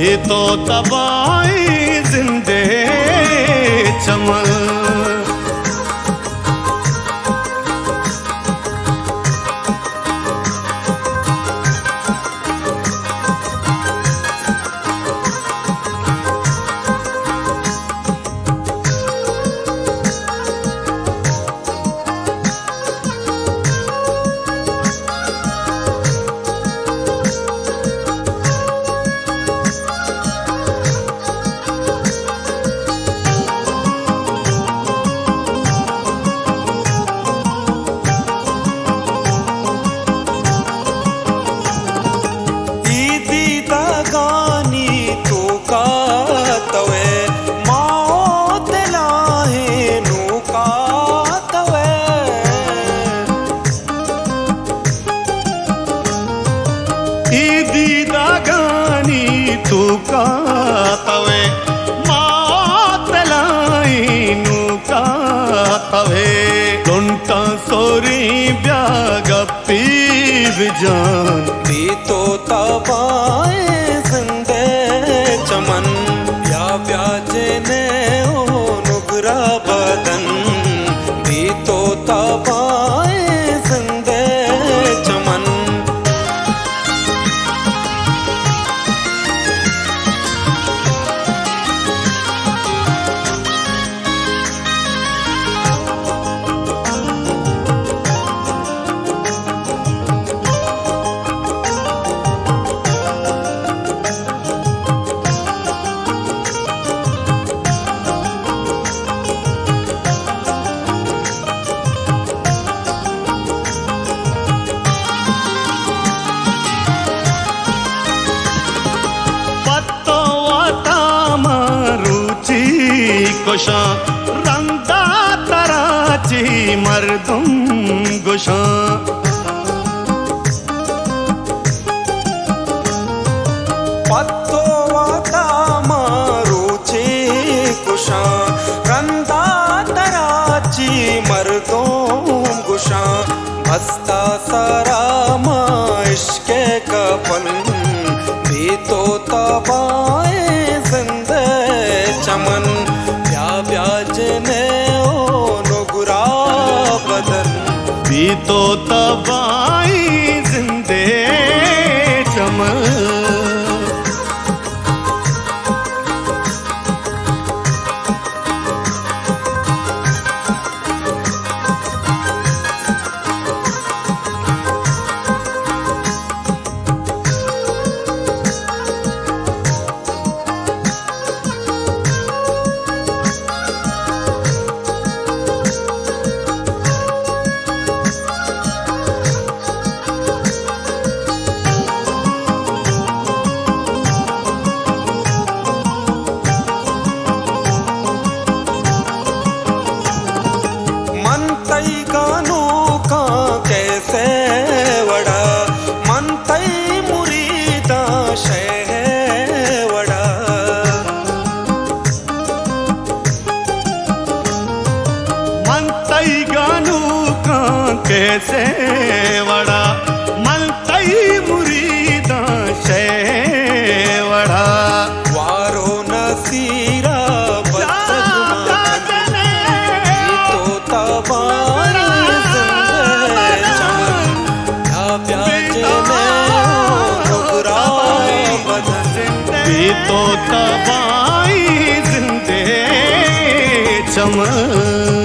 ये तो तबाही जिंदे चमन। तुका तवे मातलाई नुका तवे गुंटा सोरी ब्यागप्पी बिजान दी तो तबाए जिंदे चमन या ब्याजने ओ नुगरा बदन दी तो तबाए जिंदे चमन। गुशा रंगा तराची मर्दुम गुशा पत्तो वाता मारूची गुशा रंदा तराची मर्दुम गुशा हस्ता सारा इश्के कपन भी तो तबाए जिंदे चमन ब्याजने ओ नुगरा बदन भी तो तबाही जिंदे चमन। कैसे वड़ा मन तई मुरीदा शह वड़ा मन तई गानू का कैसे वड़ा मन तई मुरीदा शह वड़ा वारो नसीरा तो तबाही तो तबाही जिंदे चमन।